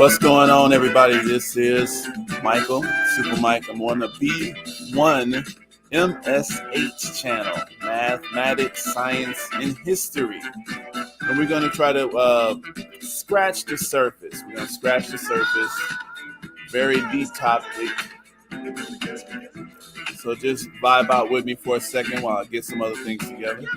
What's going on, everybody? This is Michael, Super Mike. I'm on the B1 MSH channel, Mathematics, Science, and History. And we're going to try to scratch the surface. We're going to scratch the surface. Very deep topic. So just vibe out with me for a second while I get some other things together.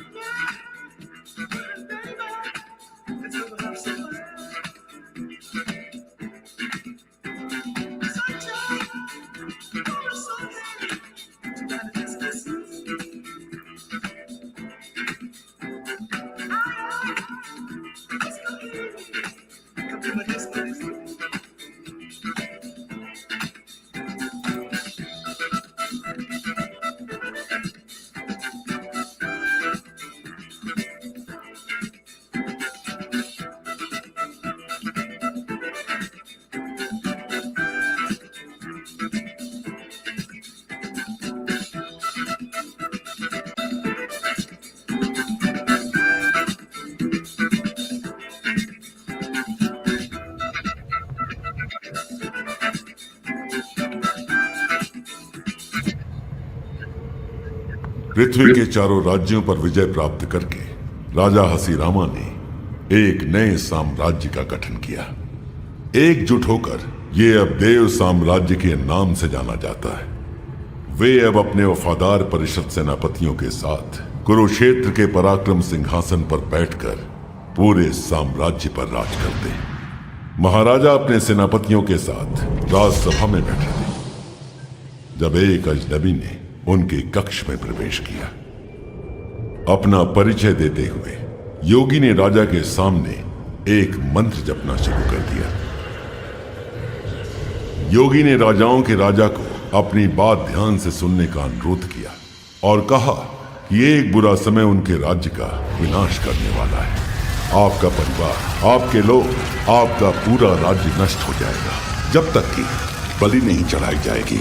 पृथ्वी के चारों राज्यों पर विजय प्राप्त करके राजा हसीरामा ने एक नए साम्राज्य का गठन किया। एकजुट होकर ये अब देव साम्राज्य के नाम से जाना जाता है। वे अब अपने वफादार परिषद सेनापतियों के साथ कुरुक्षेत्र के पराक्रम सिंहासन पर बैठकर पूरे साम्राज्य पर राज करते हैं। महाराजा अपने सेनापतियों के साथ राजसभा में बैठे थे जब एक अजनबी ने उनके कक्ष में प्रवेश किया। अपना परिचय देते हुए योगी ने राजा के सामने एक मंत्र जपना शुरू कर दिया। योगी ने राजाओं के राजा को अपनी बात ध्यान से सुनने का अनुरोध किया और कहा कि एक बुरा समय उनके राज्य का विनाश करने वाला है। आपका परिवार, आपके लोग, आपका पूरा राज्य नष्ट हो जाएगा जब तक कि बलि नहीं चढ़ाई जाएगी,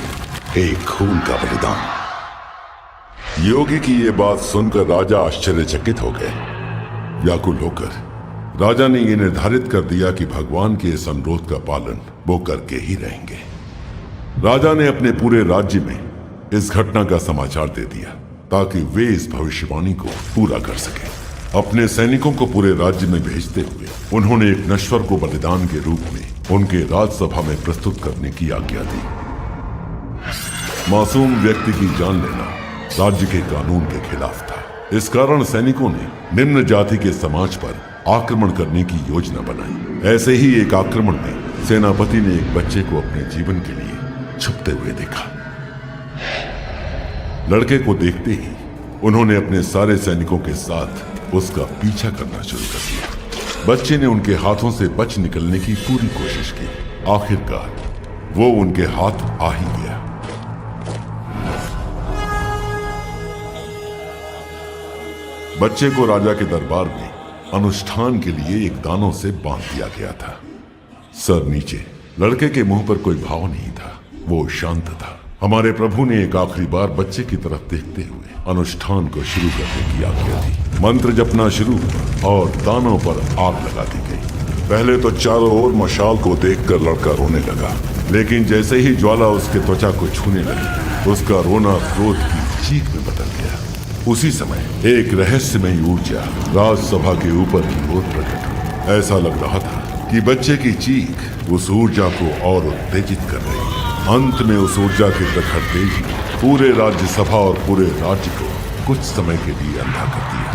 एक खून का बलिदान। योगी की ये बात सुनकर राजा आश्चर्यचकित हो गए। व्याकुल होकर राजा ने यह निर्धारित कर दिया कि भगवान के इस अनुरोध का पालन वो करके ही रहेंगे। राजा ने अपने पूरे राज्य में इस घटना का समाचार दे दिया ताकि वे इस भविष्यवाणी को पूरा कर सके। अपने सैनिकों को पूरे राज्य में भेजते हुए उन्होंने एक नश्वर को बलिदान के रूप में उनके राजसभा में प्रस्तुत करने की आज्ञा दी। मासूम व्यक्ति की जान लेना राज्य के कानून के खिलाफ था। इस कारण सैनिकों ने निम्न जाति के समाज पर आक्रमण करने की योजना बनाई। ऐसे ही एक आक्रमण में सेनापति ने एक बच्चे को अपने जीवन के लिए छुपते हुए देखा। लड़के को देखते ही उन्होंने अपने सारे सैनिकों के साथ उसका पीछा करना शुरू कर दिया। बच्चे ने उनके हाथों से बच निकलने की पूरी कोशिश की। आखिरकार वो उनके हाथ आ ही गया। बच्चे को राजा के दरबार में अनुष्ठान के लिए एक दानों से बांध दिया गया था। सर नीचे, लड़के के मुंह पर कोई भाव नहीं था, वो शांत था। हमारे प्रभु ने एक आखिरी बार बच्चे की तरफ देखते हुए अनुष्ठान को शुरू करने की आज्ञा दी। मंत्र जपना शुरू हुआ और दानों पर आग लगा दी गई। पहले तो चारों ओर मशाल को देखकर लड़का रोने लगा, लेकिन जैसे ही ज्वाला उसके त्वचा को छूने लगी, उसका रोना क्रोध की चीख में बदल गया। उसी समय एक रहस्यमयी ऊर्जा राजसभा के ऊपर की ओर प्रकट हुई। ऐसा लग रहा था कि बच्चे की चीख उस ऊर्जा को और उत्तेजित कर रही है। अंत में उस ऊर्जा के प्रखर तेज ने पूरे राज्यसभा और पूरे राज्य को कुछ समय के लिए अंधा कर दिया।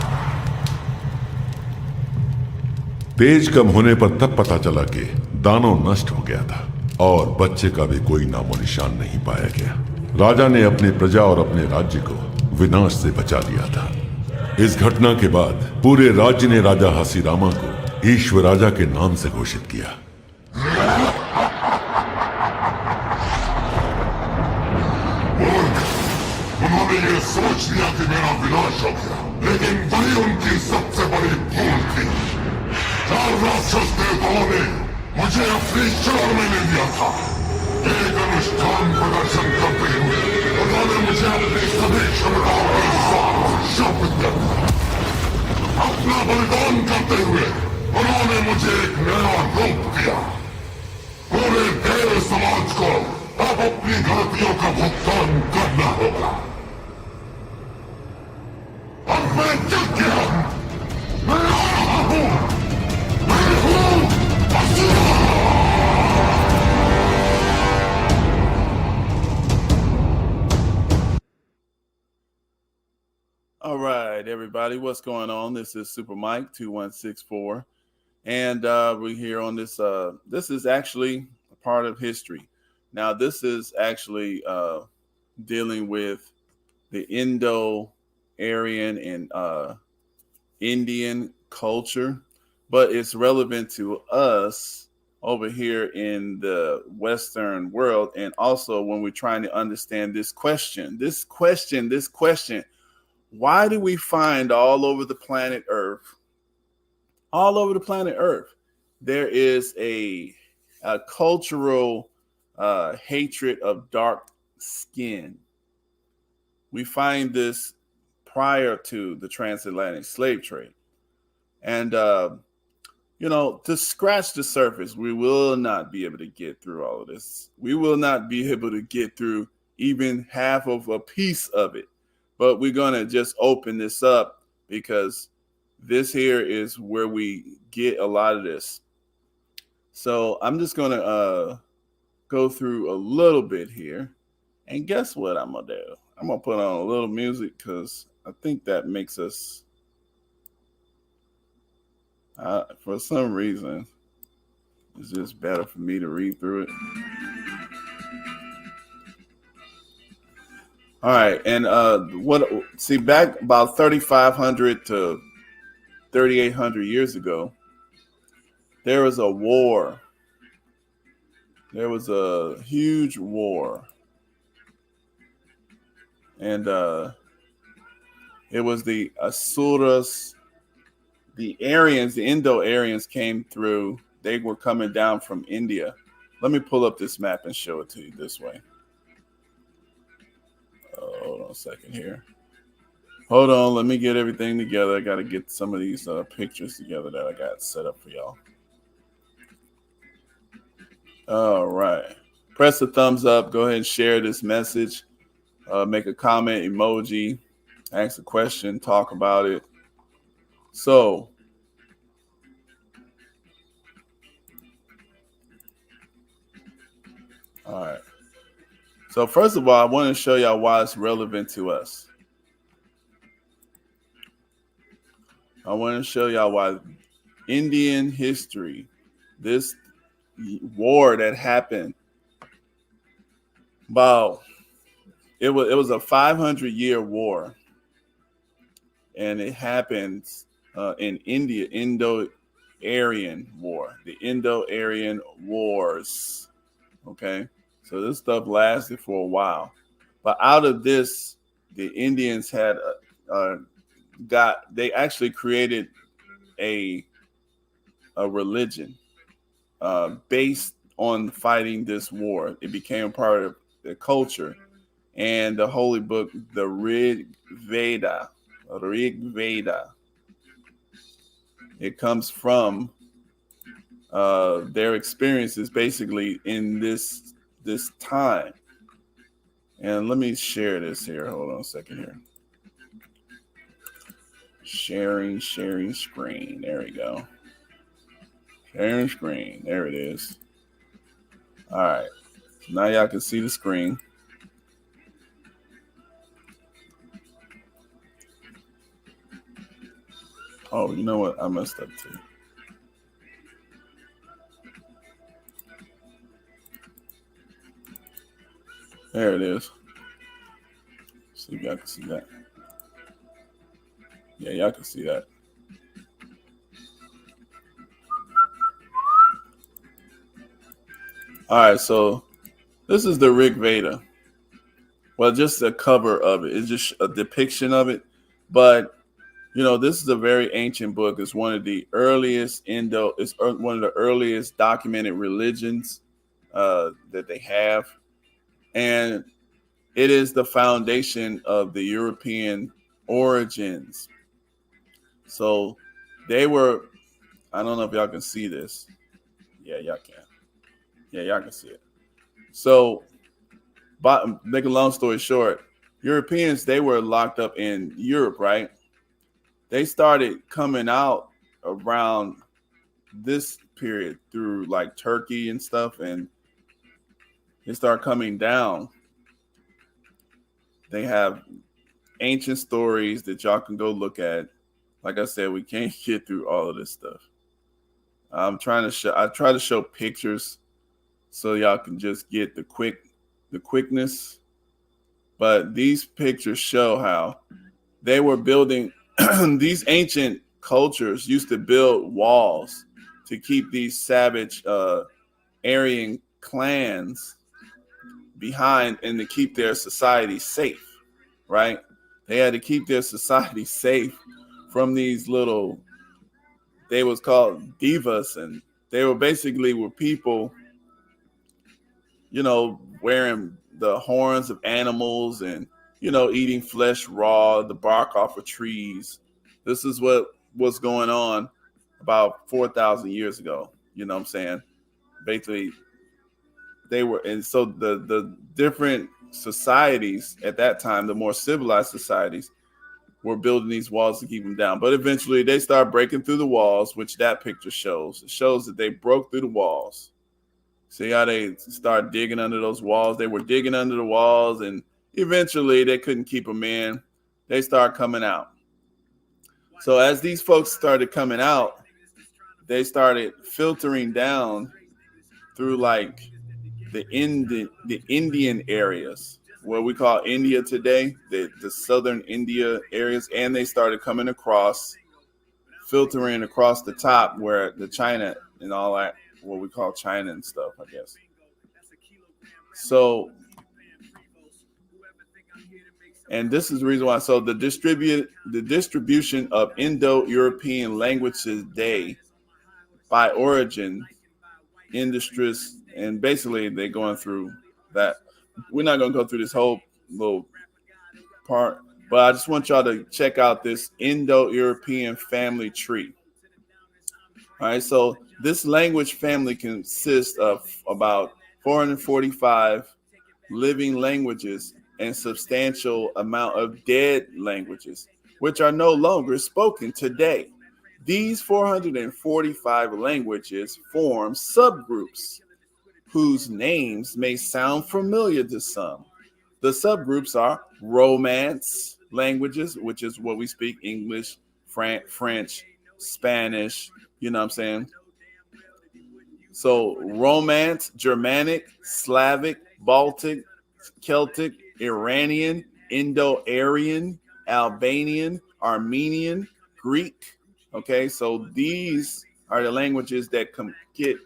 तेज कम होने पर तब पता चला कि दानव नष्ट हो गया था और बच्चे का भी कोई नामो निशान नहीं पाया गया। राजा ने अपनी प्रजा और अपने राज्य को विनाश से बचा लिया था। इस घटना के बाद पूरे राज्य ने राजा हसीरामा को ईश्वर राजा के नाम से घोषित किया। उन्होंने ये सोच लिया कि मेरा विनाश हो गया, लेकिन वही उनकी सबसे बड़ी भूल थी। चार राक्षस देवताओं ने मुझे अपनी शरण में ले लिया था। एक अनुष्ठान प्रदर्शन करते हुए उन्होंने मुझे अपनी सभी क्षमताओं के साथ शापित कर दिया। अपना बलिदान करते हुए उन्होंने मुझे एक नया रूप दिया। समाज को अब अपनी गलतियों का भुगतान करना होगा। अब मैं जग गया हूं, मैं आ रहा हूं, मैं हूं असुर। All right, everybody, what's going on? This is Super Mike 2164, and we're here on this. This is actually a part of history. Now, this is actually dealing with the Indo-Aryan and Indian culture, but it's relevant to us over here in the Western world, and also when we're trying to understand this question. Why do we find all over the planet Earth, there is a cultural hatred of dark skin? We find this prior to the transatlantic slave trade. And, to scratch the surface, we will not be able to get through all of this. We will not be able to get through even half of a piece of it. But we're going to just open this up because this here is where we get a lot of this. So I'm just going to go through a little bit here. And guess what I'm going to do? I'm going to put on a little music because I think that makes us, for some reason, it's just better for me to read through it. All right, and back about 3,500 to 3,800 years ago, there was a war. There was a huge war, and it was the Asuras, the Aryans, the Indo-Aryans came through. They were coming down from India. Let me pull up this map and show it to you this way. Hold on a second here. Hold on, let me get everything together. I got to get some of these pictures together that I got set up for y'all. All right. Press the thumbs up. Go ahead and share this message. Make a comment, emoji, ask a question, talk about it. So, all right. So first of all, I want to show y'all why it's relevant to us. I want to show y'all why Indian history, this war that happened, it was a 500-year war, and it happened in India, Indo-Aryan War, the Indo-Aryan Wars. Okay. So this stuff lasted for a while, but out of this, the Indians had they actually created a religion based on fighting this war. It became part of their culture, and the holy book, the Rig Veda. It comes from their experiences basically in this time. And let me share this here. Hold on a second here. Sharing screen. There we go. Sharing screen. There it is. All right. So now y'all can see the screen. Oh, you know what? I messed up too. There it is. See if y'all can see that. Yeah, y'all can see that. All right, so this is the Rig Veda. Well, just a cover of it. It's just a depiction of it. But, this is a very ancient book. It's one of the earliest it's one of the earliest documented religions that they have. And it is the foundation of the European origins. So they were, I don't know if y'all can see this. Yeah, y'all can. Yeah, y'all can see it. So, but make a long story short, Europeans, they were locked up in Europe, right? They started coming out around this period through like Turkey and stuff, and they start coming down. They have ancient stories that y'all can go look at. Like I said, we can't get through all of this stuff. I'm trying to show. I try to show pictures so y'all can just get the quickness. But these pictures show how they were building. These ancient cultures used to build walls to keep these savage Aryan clans behind and to keep their society safe, right? They had to keep their society safe from these little, they was called divas, and they were basically were people, wearing the horns of animals and, eating flesh raw, the bark off of trees. This is what was going on about 4,000 years ago. You know what I'm saying? Basically, they were, and so the different societies at that time, the more civilized societies, were building these walls to keep them down. But eventually they start breaking through the walls, which that picture shows. It shows that they broke through the walls. See how they start digging under those walls? They were digging under the walls, and eventually they couldn't keep them in. They start coming out. So as these folks started coming out, they started filtering down through like the Indian areas, what we call India today, the southern India areas, and they started coming across, filtering across the top where the China and all that, what we call China and stuff, I guess. So, and this is the reason why. So the distribution of Indo-European languages today by origin, industries, and basically they're going through that. We're not going to go through this whole little part, but I just want y'all to check out this Indo-European family tree. All right, so this language family consists of about 445 living languages and substantial amount of dead languages, which are no longer spoken today. These 445 languages form subgroups whose names may sound familiar to some. The subgroups are Romance languages, which is what we speak: English, French, Spanish, you know what I'm saying? So Romance, Germanic, Slavic, Baltic, Celtic, Iranian, Indo-Aryan, Albanian, Armenian, Greek. Okay, so these are the languages that get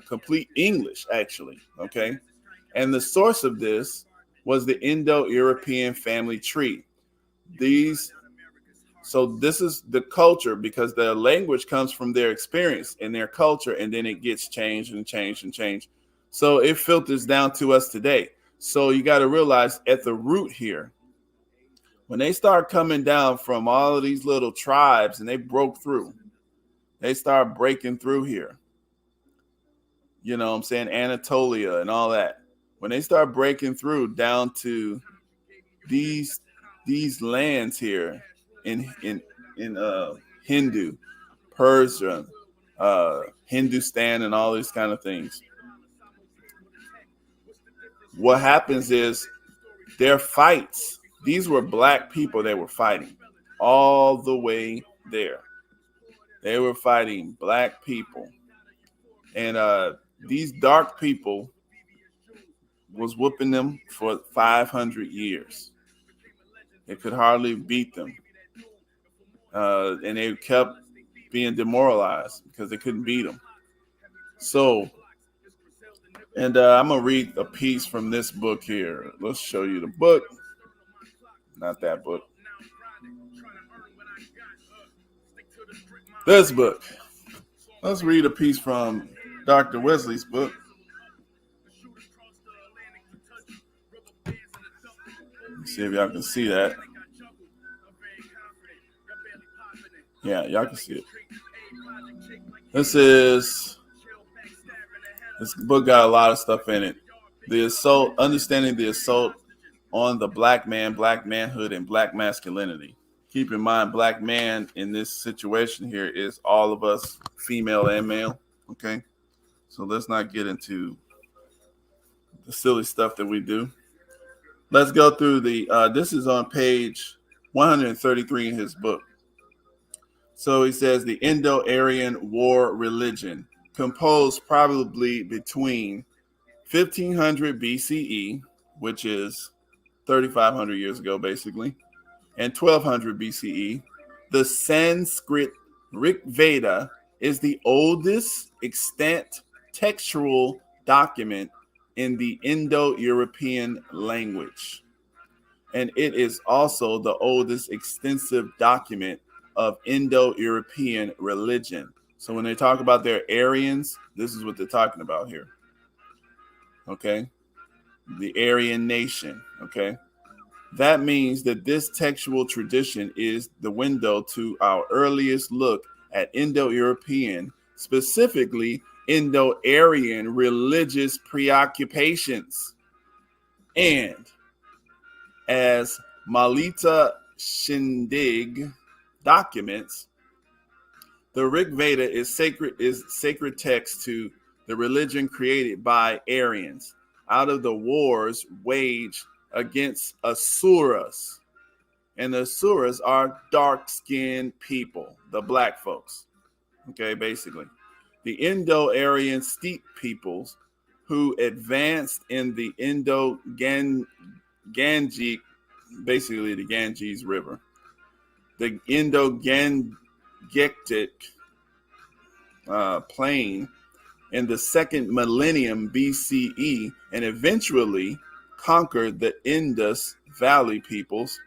complete English, actually. Okay, and the source of this was the Indo-European family tree. So this is the culture, because the language comes from their experience and their culture, and then it gets changed and changed and changed. So it filters down to us today. So you got to realize at the root here, when they start coming down from all of these little tribes and they broke through, they start breaking through here. You know what I'm saying? Anatolia and all that. When they start breaking through down to these lands here in Hindu, Persia, Hindustan, and all these kind of things, what happens is their fights, these were black people they were fighting all the way there. They were fighting black people. And these dark people was whooping them for 500 years. They could hardly beat them. And they kept being demoralized because they couldn't beat them. So, and I'm going to read a piece from this book here. Let's show you the book. Not that book. This book. Let's read a piece from Dr. Wesley's book. Let's see if y'all can see that. Yeah, y'all can see it. This This book got a lot of stuff in it. The assault, understanding the assault on the black man, black manhood, and black masculinity. Keep in mind, black man in this situation here is all of us, female and male. Okay, so let's not get into the silly stuff that we do. Let's go through the. This is on page 133 in his book. So he says the Indo-Aryan War religion, composed probably between 1500 BCE, which is 3,500 years ago, basically, and 1200 BCE. The Sanskrit Rig Veda is the oldest extant textual document in the Indo-European language. And it is also the oldest extensive document of Indo-European religion. So when they talk about their Aryans, this is what they're talking about here. Okay? The Aryan nation. Okay? That means that this textual tradition is the window to our earliest look at Indo-European, specifically Indo-Aryan religious preoccupations. And as Melita Shindig documents, the Rig Veda is sacred text to the religion created by Aryans out of the wars waged against Asuras. And the Asuras are dark-skinned people, the black folks. Okay, basically. The Indo-Aryan steppe peoples who advanced in the Indo-Ganges, basically the Ganges River. The Indo-Gangetic plain in the second millennium BCE and eventually conquered the Indus Valley peoples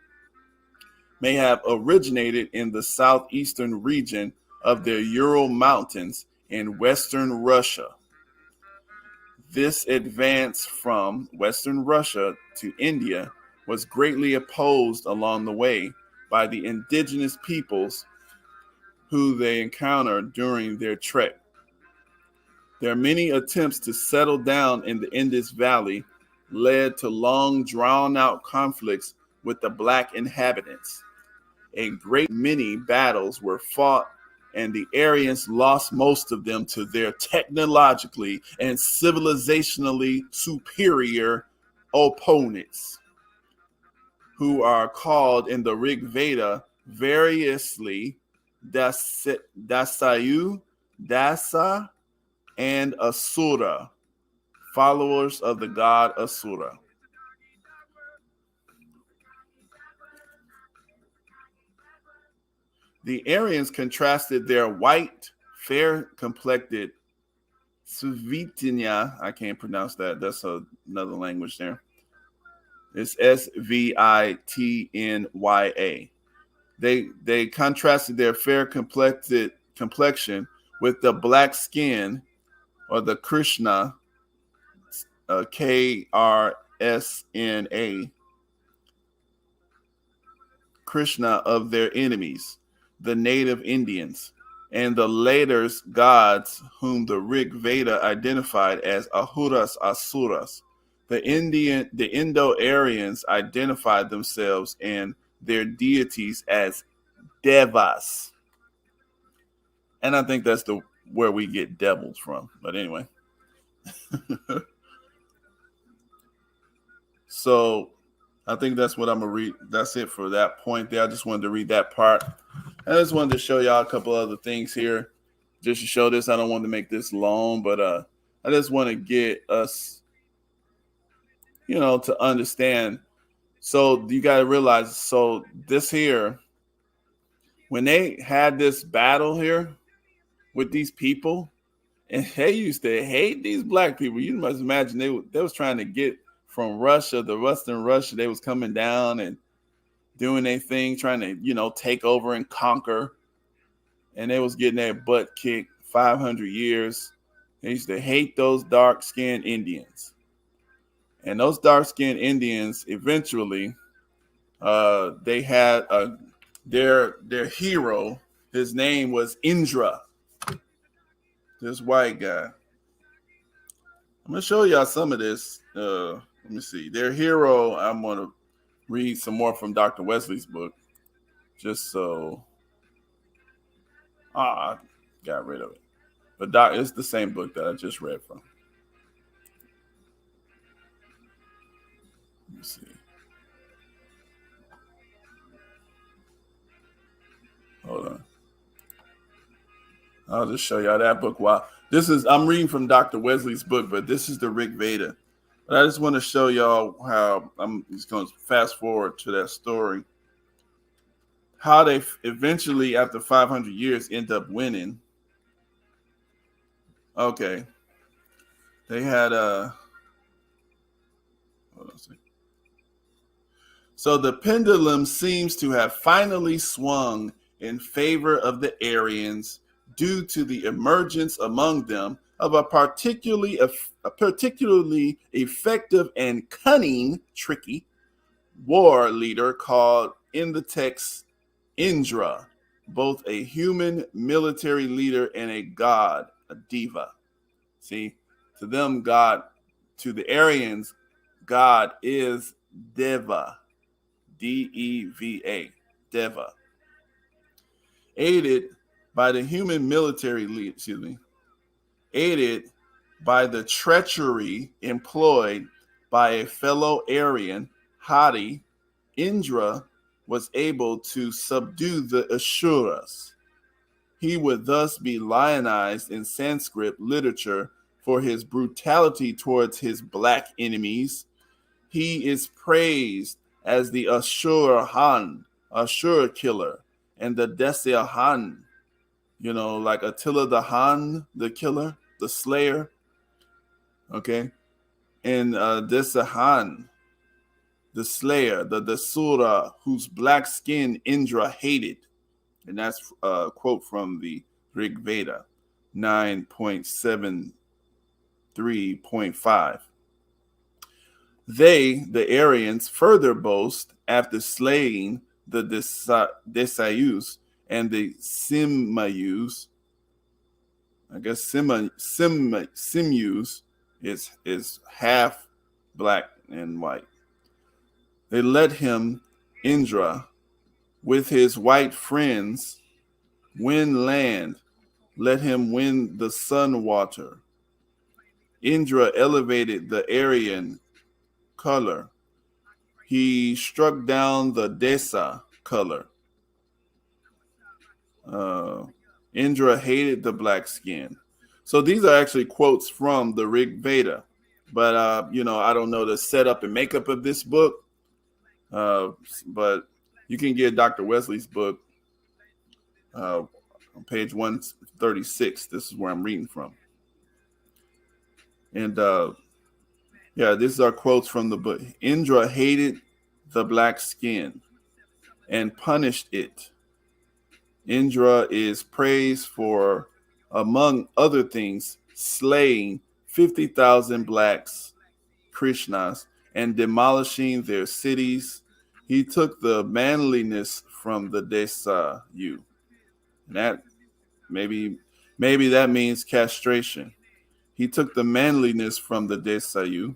may have originated in the southeastern region of the Ural Mountains in western Russia. This advance from western Russia to India was greatly opposed along the way by the indigenous peoples who they encountered during their trek. Their many attempts to settle down in the Indus Valley led to long drawn-out conflicts with the black inhabitants. A great many battles were fought, and the Aryans lost most of them to their technologically and civilizationally superior opponents, who are called in the Rig Veda variously Dasayu, Dasa, and Asura, followers of the god Asura. The Aryans contrasted their white, fair-complected Svitinya. I can't pronounce that. That's another language there. It's Svitnya. They contrasted their fair-complected complexion with the black skin, or the Krishna, Krsna, Krishna of their enemies, the native Indians, and the later gods whom the Rig Veda identified as Ahuras Asuras. The Indo-Aryans identified themselves and their deities as Devas. And I think that's where we get devils from. But anyway. So I think that's what I'm going to read. That's it for that point there. I just wanted to read that part. I just wanted to show y'all a couple other things here. Just to show this. I don't want to make this long, but I just want to get us, to understand. So you got to realize, so this here, when they had this battle here with these people, and they used to hate these black people. You must imagine they was trying to get from Russia, the Western Russia. They was coming down and doing their thing, trying to, take over and conquer. And they was getting their butt kicked 500 years. They used to hate those dark-skinned Indians. And those dark-skinned Indians, eventually, they had their hero. His name was Indra. This white guy. I'm gonna show y'all some of this. Let me see. Their hero. I'm gonna read some more from Dr. Wesley's book, just so. I got rid of it. But it's the same book that I just read from. Let me see. Hold on. I'll just show y'all that book. Wow. I'm reading from Dr. Wesley's book, but this is the Rig Veda. But I just want to show y'all how I'm just going to fast forward to that story. How they eventually, after 500 years, end up winning. Okay. They had hold on a second. So the pendulum seems to have finally swung in favor of the Aryans due to the emergence among them of a particularly effective and cunning, tricky war leader called in the text Indra, both a human military leader and a god, a diva. See, to them, God, to the Aryans, God is Deva, Deva, Deva. Aided by the human military lead, aided by the treachery employed by a fellow Aryan, Hadi, Indra was able to subdue the Asuras. He would thus be lionized in Sanskrit literature for his brutality towards his black enemies. He is praised as the Ashur Han, Ashur killer, and the Desya Han, like Attila the Han, the killer, the slayer. Okay. And Desya Han, the slayer, the Dasura, whose black skin Indra hated. And that's a quote from the Rig Veda 9.73.5. They, the Aryans, further boast, after slaying the Desayus and the Simayus, I guess Simyus is half black and white. They let him, Indra, with his white friends, win land, let him win the sun water. Indra elevated the Aryan color. He struck down the Desa color. Indra hated the black skin. So these are actually quotes from the Rig Veda. But, I don't know the setup and makeup of this book. But you can get Dr. Wesley's book on page 136. This is where I'm reading from. And these are quotes from the book. Indra hated the black skin and punished it. Indra is praised for, among other things, slaying 50,000 blacks, Krishnas, and demolishing their cities. He took the manliness from the Desayu. That maybe that means castration. He took the manliness from the Desayu.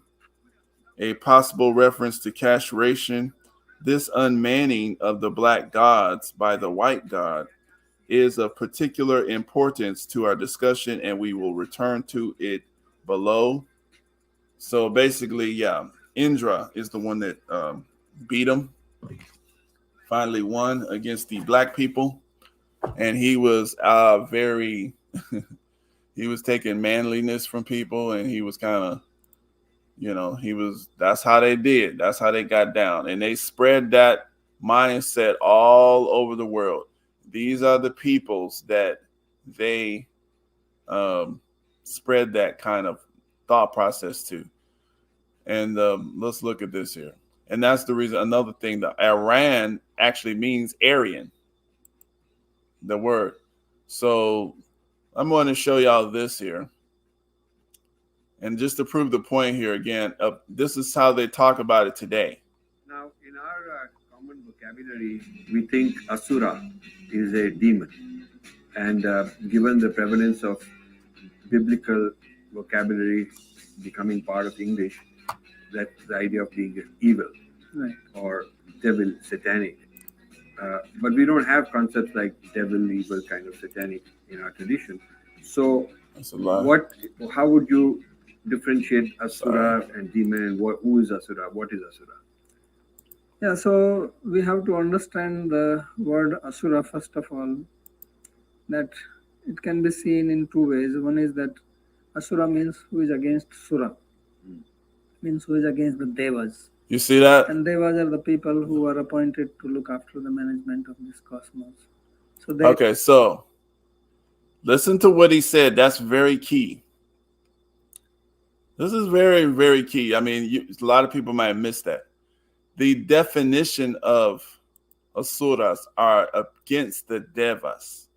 A possible reference to castration. This unmanning of the black gods by the white god is of particular importance to our discussion, and we will return to it below. So basically, Indra is the one that beat him, finally won against the black people. And he was very, he was taking manliness from people, and he was kind of, that's how they did. That's how they got down. And they spread that mindset all over the world. These are the peoples that they spread that kind of thought process to. And let's look at this here. And that's the reason. Another thing, the Aryan actually means Aryan, the word. So I'm going to show y'all this here. And just to prove the point here again, this is how they talk about it today. Now, in our common vocabulary, we think Asura is a demon. And given the prevalence of biblical vocabulary, becoming part of English, that's the idea of being evil, right, or devil, satanic. But we don't have concepts like devil, evil, kind of satanic in our tradition. So, That's a lie. how would you differentiate Asura and demon, and who is Asura? What is Asura? Yeah, so we have to understand the word Asura first of all, that it can be seen in two ways. One is that Asura means who is against Sura, means who is against the Devas. You see that? And Devas are the people who are appointed to look after the management of this cosmos. So Okay, so listen to what he said. That's very key. This is very, very key. I mean, a lot of people might have missed that. The definition of Asuras are against the Devas.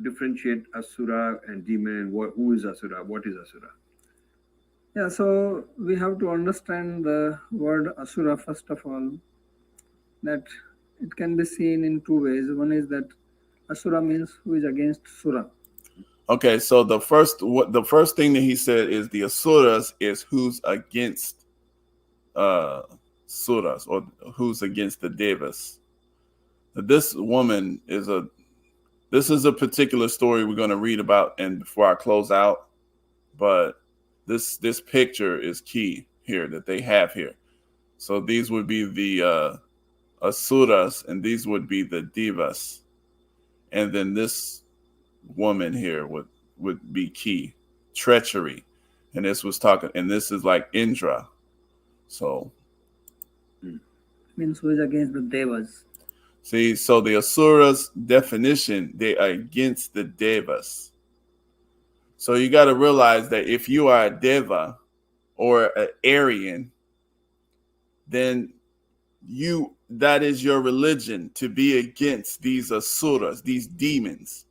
Differentiate Asura and demon, and who is Asura? What is Asura? Yeah, so we have to understand the word Asura first of all, that it can be seen in two ways. One is that Asura means who is against Sura. Okay, so the first thing that he said is the Asuras is who's against Suras, or who's against the Devas. This woman is this is a particular story we're going to read about, and before I close out, but this picture is key here that they have here. So these would be the Asuras, and these would be the Devas, and then this woman here would be key, treachery, and this was talking, and this is like Indra. So means who is against the Devas. See, so the Asuras definition, they are against the Devas. So you got to realize that if you are a Deva or an Aryan, then that is your religion, to be against these Asuras, these demons.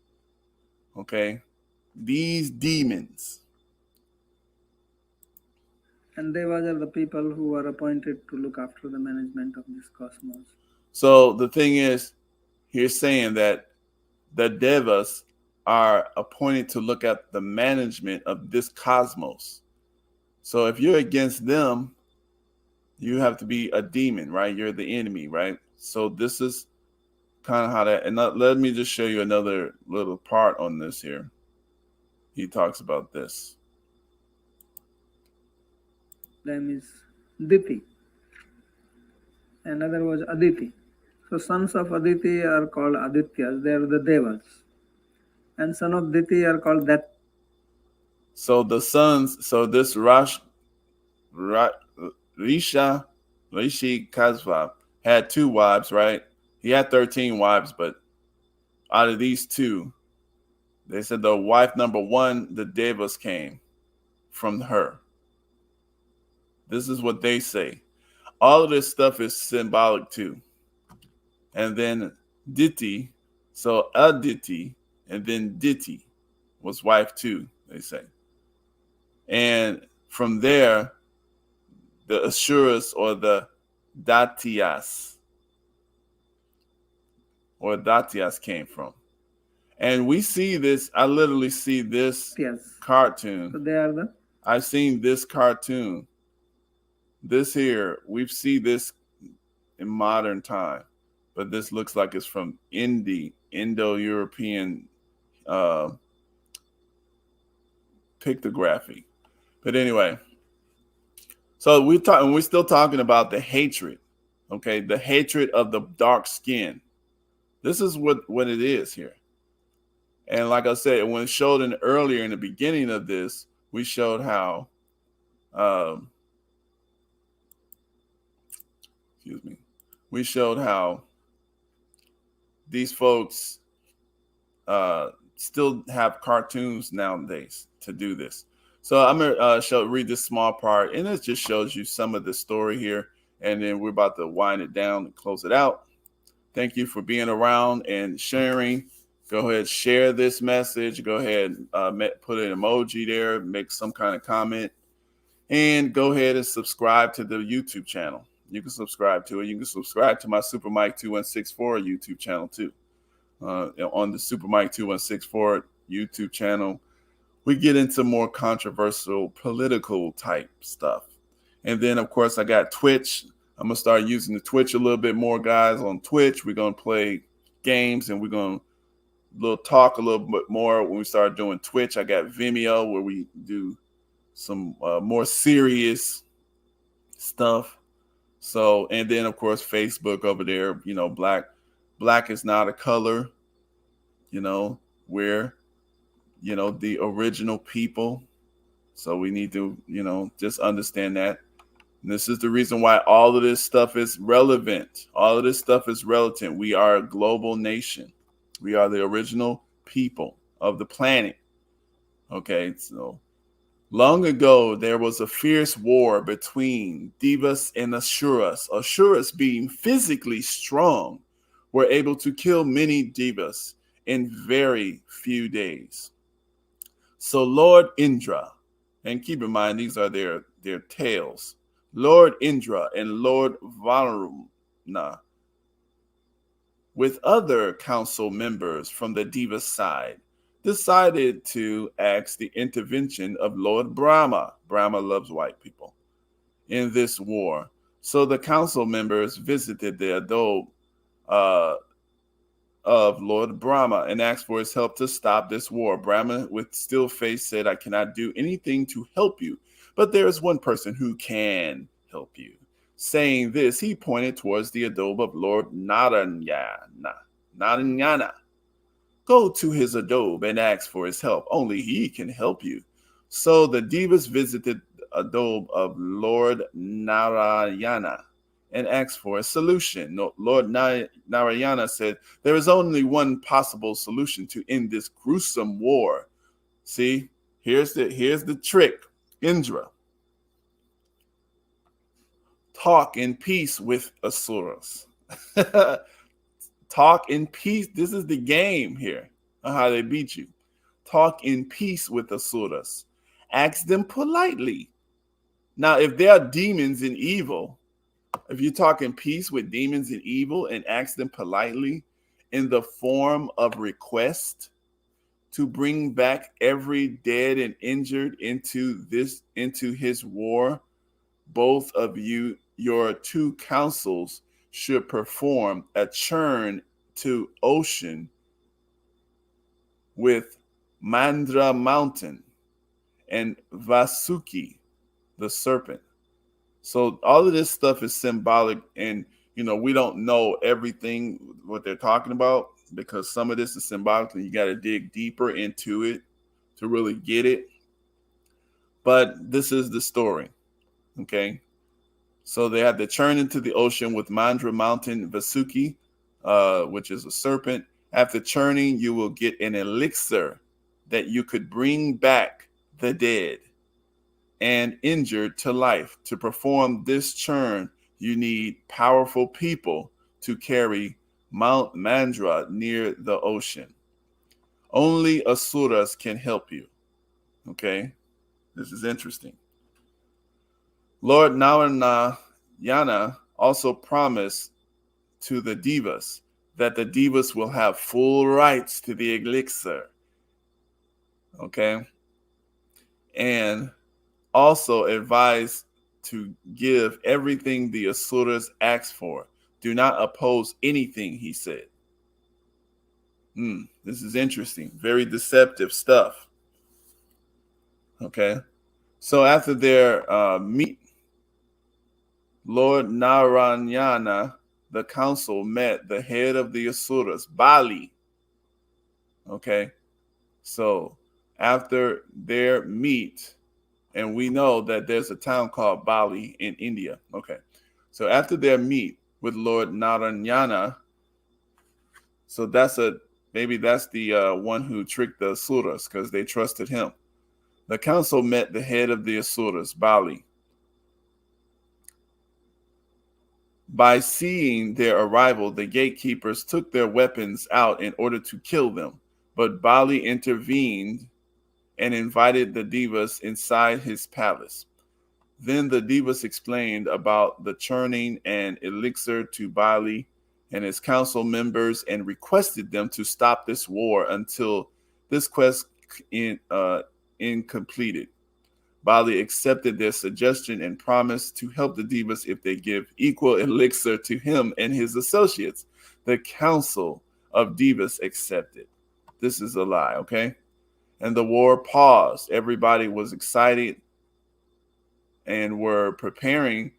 Okay? These demons. And Devas are the people who are appointed to look after the management of this cosmos. So the thing is, he's saying that the Devas are appointed to look at the management of this cosmos. So if you're against them, you have to be a demon, right? You're the enemy, right? So this is kind of how that, and let me just show you another little part on this here. He talks about this. Name is Diti. Another was Aditi. So sons of Aditi are called Adityas. They are the Devas. And son of Diti are called that. So the sons, so this Rishi Kasva had 2 wives, right? He had 13 wives, but out of these 2, they said the wife number 1, the Devas came from her. This is what they say. All of this stuff is symbolic too. And then Diti, so Aditi, and then Diti was wife 2, they say. And from there, the Asuras or the Datyas came from. And we see this, I literally see this cartoon. So they are I've seen this cartoon. This here, we've seen this in modern time, but this looks like it's from Indo-European pictography. But anyway, so we're still talking about the hatred, okay? The hatred of the dark skin. This is what it is here. And like I said, when it showed earlier in the beginning of this, we showed how we showed how these folks still have cartoons nowadays to do this. So I'm gonna read this small part, and it just shows you some of the story here, and then we're about to wind it down and close it out. Thank you for being around and sharing. Go ahead, share this message. Go ahead, put an emoji there, make some kind of comment, and go ahead and subscribe to the YouTube channel. You can subscribe to it. You can subscribe to my Super Mike 2164 YouTube channel too. On the Super Mike 2164 YouTube channel, we get into more controversial political type stuff. And then, of course, I got Twitch. I'm going to start using the Twitch a little bit more, guys. On Twitch, we're going to play games, and we're going to talk a little bit more when we start doing Twitch. I got Vimeo, where we do some more serious stuff. So, and then, of course, Facebook over there, you know, black is not a color, you know, we're, you know, the original people. So we need to, you know, just understand that. And this is the reason why all of this stuff is relevant. All of this stuff is relevant. We are a global nation. We are the original people of the planet. Okay, so long ago, there was a fierce war between Devas and Asuras. Asuras, being physically strong, were able to kill many Devas in very few days. So Lord Indra, and keep in mind, these are their tales. Lord Indra and Lord Varuna, with other council members from the Deva side, decided to ask the intervention of Lord Brahma. Brahma loves white people in this war. So the council members visited the abode of Lord Brahma and asked for his help to stop this war. Brahma, with still face, said, I cannot do anything to help you, but there is one person who can help you. Saying this, he pointed towards the abode of Lord Narayana. Go to his abode and ask for his help. Only he can help you. So the Devas visited the abode of Lord Narayana and asked for a solution. Lord Narayana said, there is only one possible solution to end this gruesome war. See, here's the trick. Indra, talk in peace with Asuras. Talk in peace. This is the game here on how they beat you. Talk in peace with Asuras. Ask them politely. Now, if they are demons and evil, if you talk in peace with demons and evil and ask them politely in the form of request to bring back every dead and injured into his war, both of you, your two councils, should perform a churn to ocean with Mandra Mountain and Vasuki, the serpent. So all of this stuff is symbolic, and you know, we don't know everything what they're talking about because some of this is symbolic and you got to dig deeper into it to really get it. But this is the story. Okay. So they had to churn into the ocean with Mandra Mountain Vasuki, which is a serpent. After churning, you will get an elixir that you could bring back the dead and injured to life. To perform this churn, you need powerful people to carry Mount Mandra near the ocean. Only Asuras can help you. Okay, this is interesting. Lord Narayana also promised to the Devas that the Devas will have full rights to the elixir. Okay, and also advised to give everything the Asuras asked for. Do not oppose anything, he said. This is interesting. Very deceptive stuff. Okay. So after their meet, Lord Narayana, the council, met the head of the Asuras, Bali. Okay. So after their meet, and we know that there's a town called Bali in India. Okay. So after their meet with Lord Narayana, so maybe that's the one who tricked the Asuras because they trusted him. The council met the head of the Asuras, Bali. By seeing their arrival, the gatekeepers took their weapons out in order to kill them, but Bali intervened and invited the Devas inside his palace. Then the Devas explained about the churning and elixir to Bali and his council members and requested them to stop this war until this quest incompleted. Bali accepted their suggestion and promised to help the Devas if they give equal elixir to him and his associates. The council of Devas accepted. This is a lie, okay? And the war paused. Everybody was excited and were preparing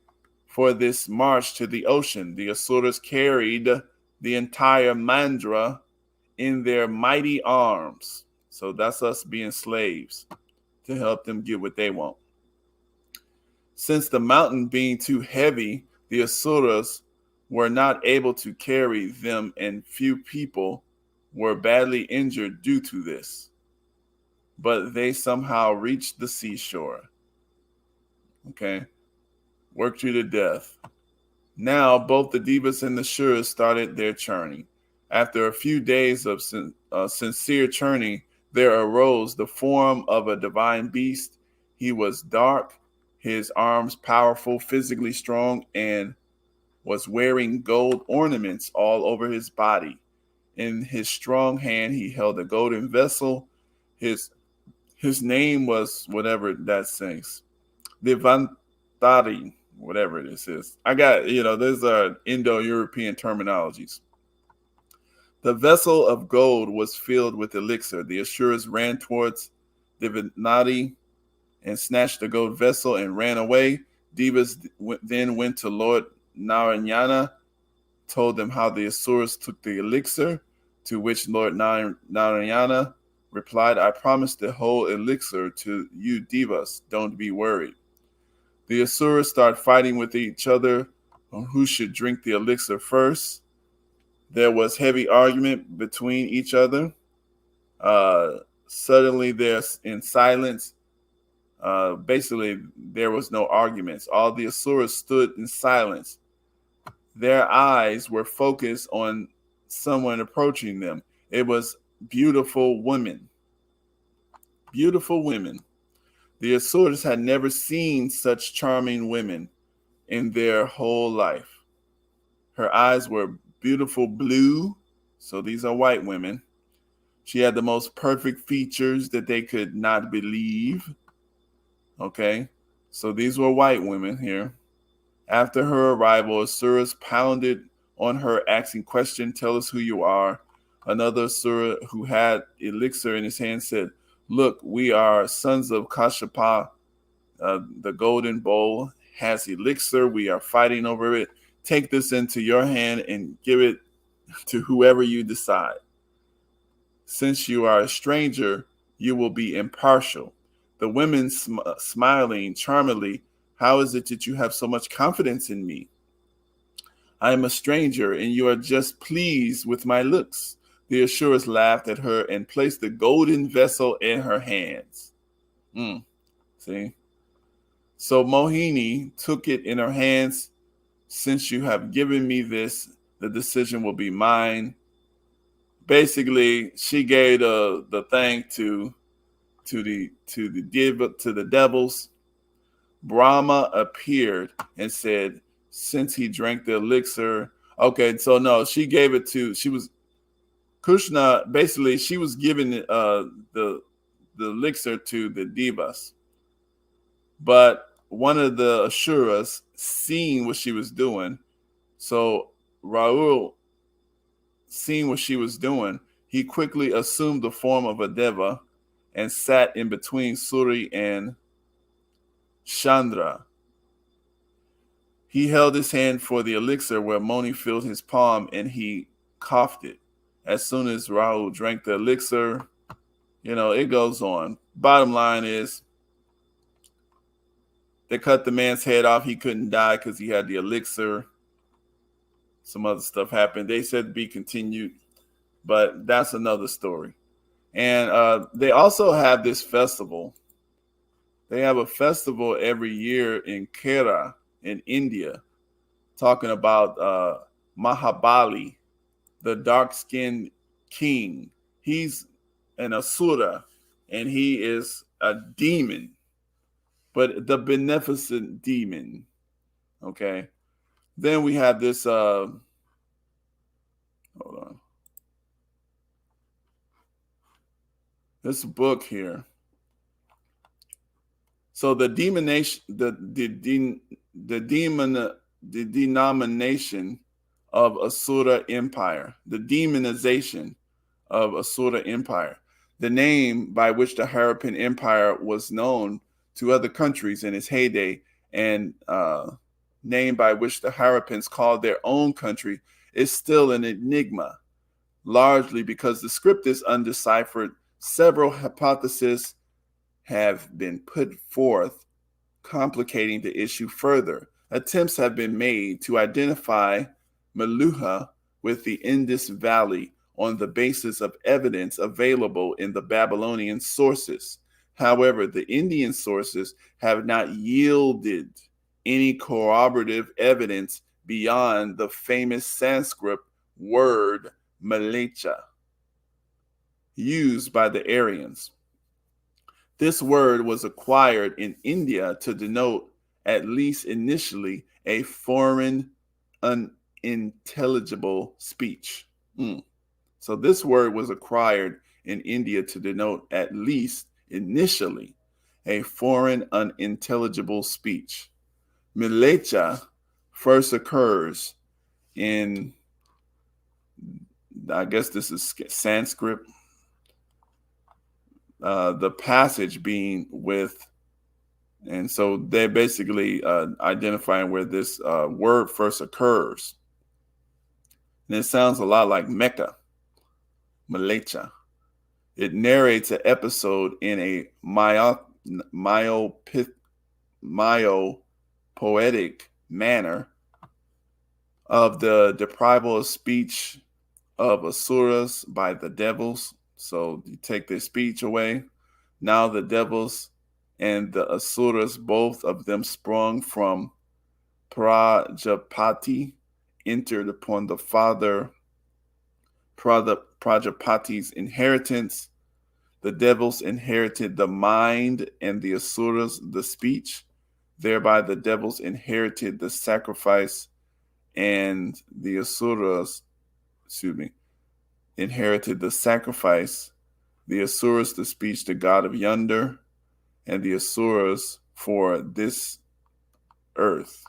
for this march to the ocean. The Asuras carried the entire Mandra in their mighty arms. So that's us being slaves to help them get what they want. Since the mountain being too heavy, the Asuras were not able to carry them, and few people were badly injured due to this. But they somehow reached the seashore. Okay? Worked you to death. Now, both the Devas and the Shuras started their journey. After a few days of sincere journey, there arose the form of a divine beast. He was dark, his arms powerful, physically strong, and was wearing gold ornaments all over his body. In his strong hand, he held a golden vessel. His name was whatever that says. Devantari, whatever it is. I got, those are Indo-European terminologies. The vessel of gold was filled with elixir. The Asuras ran towards Devantari and snatched the gold vessel and ran away. Devas then went to Lord Narayana, told them how the Asuras took the elixir, to which Lord Narayana replied, I promise the whole elixir to you Devas, don't be worried. The Asuras start fighting with each other on who should drink the elixir first. There was heavy argument between each other. Suddenly they're in silence. Basically, there was no arguments. All the Asuras stood in silence. Their eyes were focused on someone approaching them. It was beautiful women. Beautiful women. The Asuras had never seen such charming women in their whole life. Her eyes were beautiful blue, so these are white women. She had the most perfect features that they could not believe. Okay, so these were white women here. After her arrival, Asuras pounded on her, asking questions, tell us who you are. Another Asura who had elixir in his hand said, look, we are sons of Kashyapa. The golden bowl has elixir. We are fighting over it. Take this into your hand and give it to whoever you decide. Since you are a stranger, you will be impartial. The women smiling charmingly, how is it that you have so much confidence in me? I am a stranger and you are just pleased with my looks. The Asuras laughed at her and placed the golden vessel in her hands. See? So Mohini took it in her hands. Since you have given me this, the decision will be mine. Basically, she gave the thing to the devils. Brahma appeared and said, since he drank the elixir, okay, so no, she gave it to, Krishna, basically, she was giving the elixir to the Devas. But one of the Asuras seen what she was doing. So Raul, seeing what she was doing, he quickly assumed the form of a Deva and sat in between Suri and Chandra. He held his hand for the elixir where Moni filled his palm and he coughed it. As soon as Raul drank the elixir, it goes on. Bottom line is, they cut the man's head off. He couldn't die because he had the elixir. Some other stuff happened. They said to be continued, but that's another story. And they also have this festival. They have a festival every year in Kerala in India, talking about Mahabali, the dark-skinned king. He's an Asura, and he is a demon, but the beneficent demon. Okay. Then we have this, hold on. This book here. So the denomination of Asura Empire, the demonization of Asura Empire, the name by which the Harappan Empire was known to other countries in its heyday, and name by which the Harappans called their own country, is still an enigma, largely because the script is undeciphered. Several hypotheses have been put forth, complicating the issue further. Attempts have been made to identify Meluha with the Indus Valley on the basis of evidence available in the Babylonian sources. However, the Indian sources have not yielded any corroborative evidence beyond the famous Sanskrit word Malecha, used by the Aryans. This word was acquired in India to denote, at least initially, a foreign, unintelligible speech. So this word was acquired in India to denote, at least initially, a foreign, unintelligible speech. Milecha first occurs in, I guess this is Sanskrit, the passage being with, and so they're basically identifying where this word first occurs. And it sounds a lot like Mecca, Malecha. It narrates an episode in a poetic manner of the deprival of speech of Asuras by the devils. So you take their speech away. Now the devils and the Asuras, both of them sprung from Prajapati, entered upon the father Prajapati's inheritance. The devils inherited the mind and the Asuras the speech. Thereby the devils inherited the sacrifice and the Asuras, inherited the sacrifice, the Asuras the speech, the god of yonder, and the Asuras for this earth.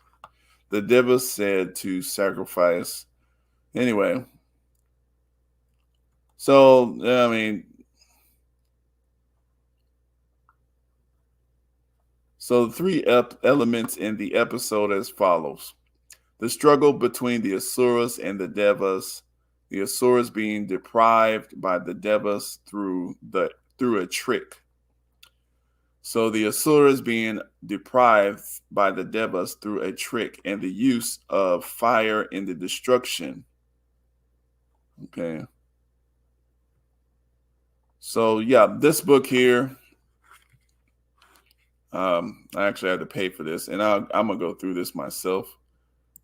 The devils said to sacrifice. Anyway, so, I mean, so the three elements in the episode as follows. The struggle between the Asuras and the Devas, the Asuras being deprived by the Devas through a trick. So the Asuras being deprived by the Devas through a trick and the use of fire in the destruction. Okay. So yeah, this book here, I actually had to pay for this, and I'm gonna go through this myself.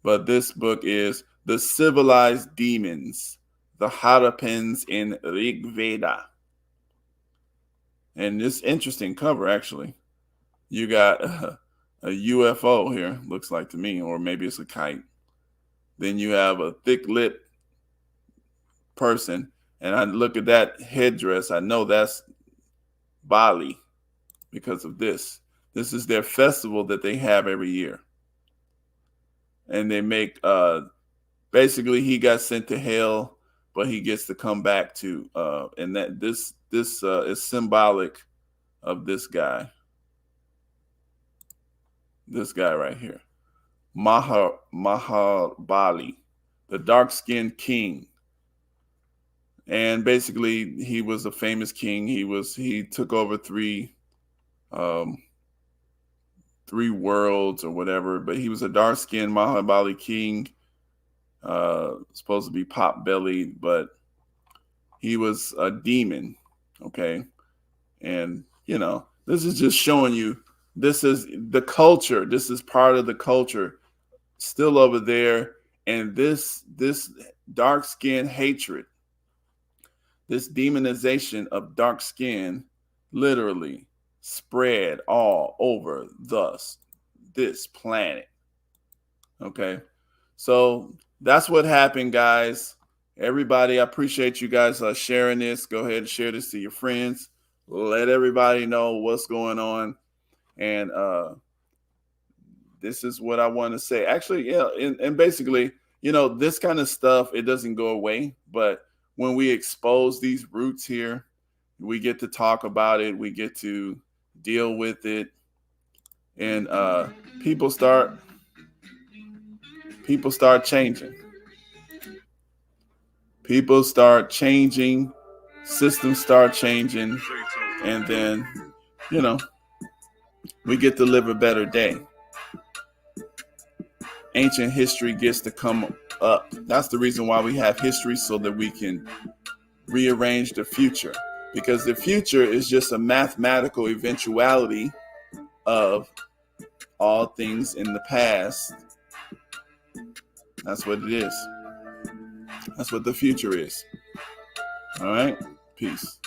But this book is The Civilized Demons, the Harappans in Rig Veda. And this interesting cover, actually. You got a UFO here, looks like to me, or maybe it's a kite. Then you have a thick-lipped person, and I look at that headdress, I know that's Bali because of this. This is their festival that they have every year. And they make, basically he got sent to hell, but he gets to come back to, and that this is symbolic of this guy. This guy right here. Mahabali, the dark-skinned king. And basically he was a famous king. He took over three worlds or whatever, but he was a dark-skinned Mahabali king, supposed to be pot-bellied, but he was a demon, okay? And, you know, this is just showing you, this is the culture. This is part of the culture still over there. And this dark-skin hatred, this demonization of dark skin literally spread all over this planet. Okay, so that's what happened, guys. Everybody, I appreciate you guys sharing this. Go ahead and share this to your friends. Let everybody know what's going on. And this is what I want to say. Actually, yeah, and basically, this kind of stuff, it doesn't go away. But when we expose these roots here, we get to talk about it. We get to deal with it. And people start changing. People start changing. Systems start changing. And then, we get to live a better day. Ancient history gets to come up. That's the reason why we have history, so that we can rearrange the future. Because the future is just a mathematical eventuality of all things in the past. That's what it is. That's what the future is. All right? Peace.